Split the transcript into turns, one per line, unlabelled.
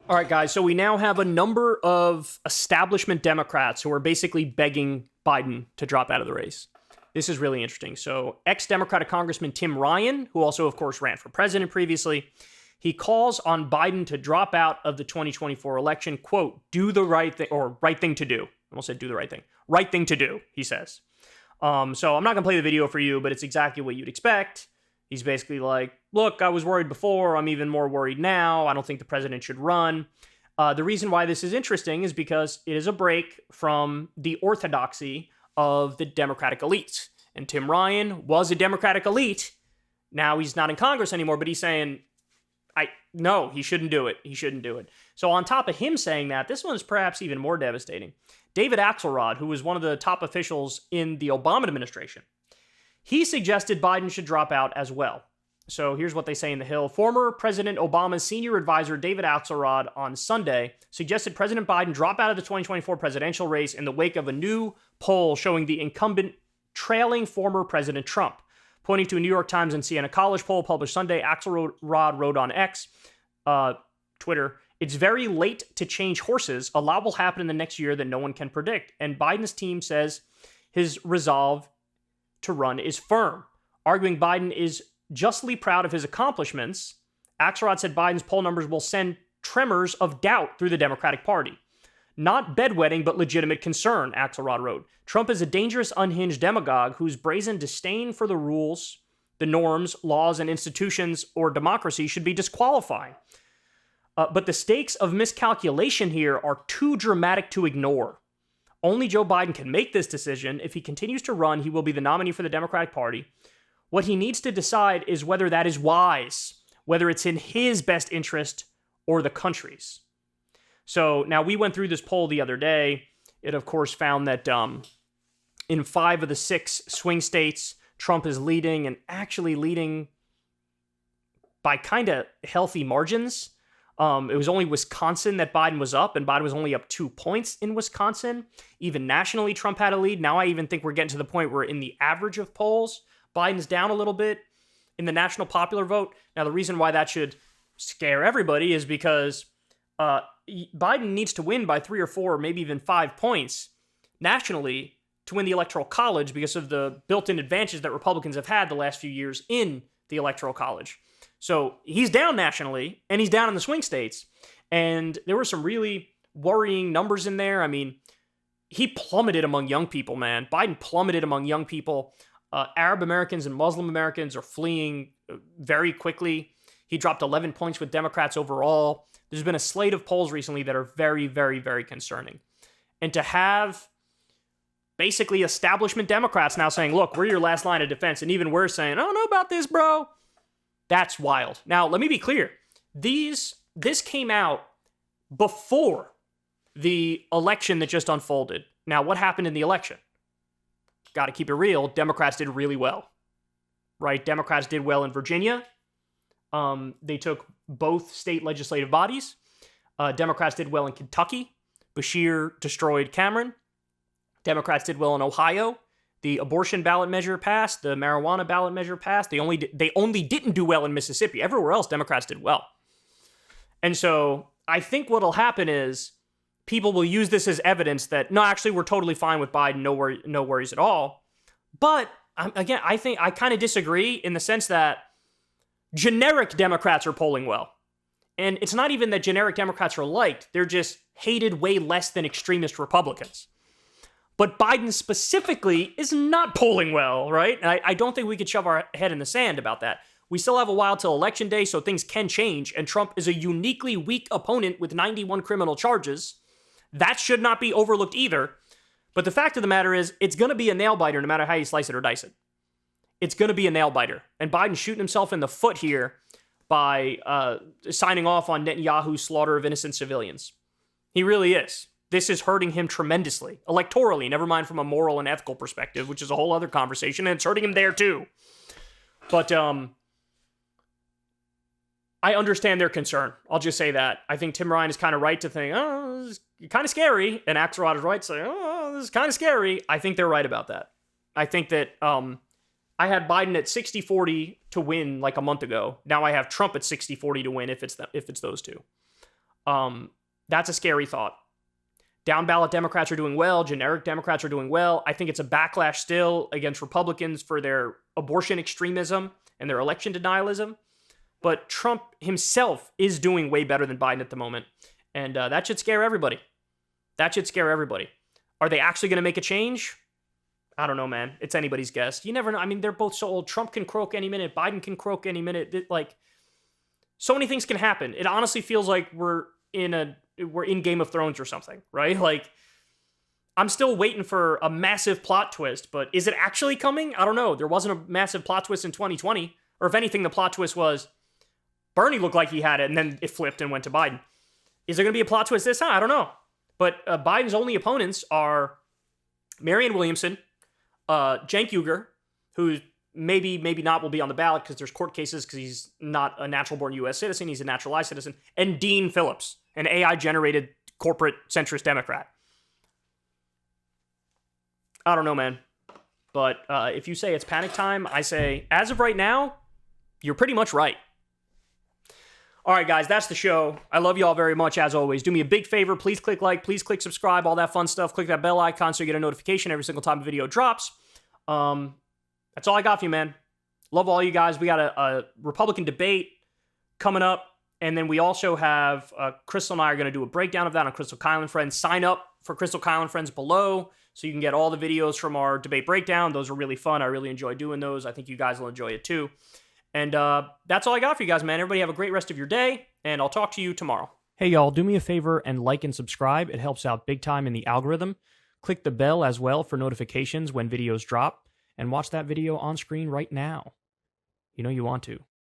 All right, guys. So we now have a number of establishment Democrats who are basically begging Biden to drop out of the race. This is really interesting. So ex-Democratic Congressman Tim Ryan, who also, of course, ran for president previously, he calls on Biden to drop out of the 2024 election, quote, do the right thing, or right thing to do. I almost said do the right thing. Right thing to do, he says. So I'm not going to play the video for you, but it's exactly what you'd expect. He's basically like, look, I was worried before. I'm even more worried now. I don't think the president should run. The reason why this is interesting is because it is a break from the orthodoxy of the Democratic elites. And Tim Ryan was a Democratic elite. Now he's not in Congress anymore, but he's saying, no, he shouldn't do it. He shouldn't do it. So on top of him saying that, this one is perhaps even more devastating. David Axelrod, who was one of the top officials in the Obama administration, he suggested Biden should drop out as well. So here's what they say in The Hill. Former President Obama's senior advisor, David Axelrod, on Sunday suggested President Biden drop out of the 2024 presidential race in the wake of a new poll showing the incumbent trailing former President Trump. Pointing to a New York Times and Siena College poll published Sunday, Axelrod wrote on X, Twitter, it's very late to change horses. A lot will happen in the next year that no one can predict. And Biden's team says his resolve to run is firm. Arguing Biden is justly proud of his accomplishments, Axelrod said Biden's poll numbers will send tremors of doubt through the Democratic Party. Not bedwetting, but legitimate concern, Axelrod wrote. Trump is a dangerous, unhinged demagogue whose brazen disdain for the rules, the norms, laws, and institutions or democracy should be disqualifying. But the stakes of miscalculation here are too dramatic to ignore. Only Joe Biden can make this decision. If he continues to run, he will be the nominee for the Democratic Party. What he needs to decide is whether that is wise, whether it's in his best interest or the country's. So now we went through this poll the other day. It, of course, found that in 5 of the 6 swing states, Trump is leading and actually leading by kind of healthy margins. It was only Wisconsin that Biden was up, and Biden was only up 2 points in Wisconsin. Even nationally, Trump had a lead. Now I even think we're getting to the point where in the average of polls, Biden's down a little bit in the national popular vote. Now, the reason why that should scare everybody is because Biden needs to win by 3 or 4, maybe even 5 points nationally to win the Electoral College because of the built-in advantages that Republicans have had the last few years in the Electoral College. So he's down nationally, and he's down in the swing states. And there were some really worrying numbers in there. I mean, he plummeted among young people, man. Biden plummeted among young people. Arab Americans and Muslim Americans are fleeing very quickly. He dropped 11 points with Democrats overall. There's been a slate of polls recently that are very, very, very concerning. And to have basically establishment Democrats now saying, look, we're your last line of defense, and even we're saying, I don't know about this, bro. That's wild. Now, let me be clear. This came out before the election that just unfolded. Now, what happened in the election? Got to keep it real. Democrats did really well, right? Democrats did well in Virginia. They took both state legislative bodies. Democrats did well in Kentucky. Bashir destroyed Cameron. Democrats did well in Ohio. The abortion ballot measure passed. The marijuana ballot measure passed. They only didn't do well in Mississippi. Everywhere else, Democrats did well. And so I think what'll happen is people will use this as evidence that, no, actually, we're totally fine with Biden. No worries at all. But again, I think I kind of disagree in the sense that generic Democrats are polling well. And it's not even that generic Democrats are liked. They're just hated way less than extremist Republicans. But Biden specifically is not polling well, right? And I don't think we could shove our head in the sand about that. We still have a while till Election Day, so things can change. And Trump is a uniquely weak opponent with 91 criminal charges. That should not be overlooked either. But the fact of the matter is, it's going to be a nail-biter no matter how you slice it or dice it. It's going to be a nail-biter. And Biden's shooting himself in the foot here by signing off on Netanyahu's slaughter of innocent civilians. He really is. This is hurting him tremendously, electorally, never mind from a moral and ethical perspective, which is a whole other conversation, and it's hurting him there too. But I understand their concern. I'll just say that. I think Tim Ryan is kind of right to think, oh, this is kind of scary, and Axelrod is right to say, oh, this is kind of scary. I think they're right about that. I think that I had Biden at 60-40 to win like a month ago. Now I have Trump at 60-40 to win if it's those two. That's a scary thought. Down ballot Democrats are doing well. Generic Democrats are doing well. I think it's a backlash still against Republicans for their abortion extremism and their election denialism. But Trump himself is doing way better than Biden at the moment. And that should scare everybody. That should scare everybody. Are they actually going to make a change? I don't know, man. It's anybody's guess. You never know. I mean, they're both so old. Trump can croak any minute. Biden can croak any minute. Like, so many things can happen. It honestly feels like we're in Game of Thrones or something, right? Like, I'm still waiting for a massive plot twist, but is it actually coming? I don't know. There wasn't a massive plot twist in 2020. Or if anything, the plot twist was Bernie looked like he had it, and then it flipped and went to Biden. Is there going to be a plot twist this time? I don't know. But Biden's only opponents are Marianne Williamson, Cenk Uygur, who maybe not will be on the ballot because there's court cases because he's not a natural-born U.S. citizen. He's a naturalized citizen. And Dean Phillips, an AI-generated corporate centrist Democrat. I don't know, man. But if you say it's panic time, I say, as of right now, you're pretty much right. All right, guys, that's the show. I love you all very much, as always. Do me a big favor. Please click like. Please click subscribe. All that fun stuff. Click that bell icon so you get a notification every single time a video drops. That's all I got for you, man. Love all you guys. We got a Republican debate coming up. And then we also have Crystal and I are going to do a breakdown of that on Crystal Kyle and Friends. Sign up for Crystal Kyle and Friends below so you can get all the videos from our debate breakdown. Those are really fun. I really enjoy doing those. I think you guys will enjoy it too. And that's all I got for you guys, man. Everybody have a great rest of your day, and I'll talk to you tomorrow. Hey, y'all, do me a favor and like and subscribe. It helps out big time in the algorithm. Click the bell as well for notifications when videos drop, and watch that video on screen right now. You know you want to.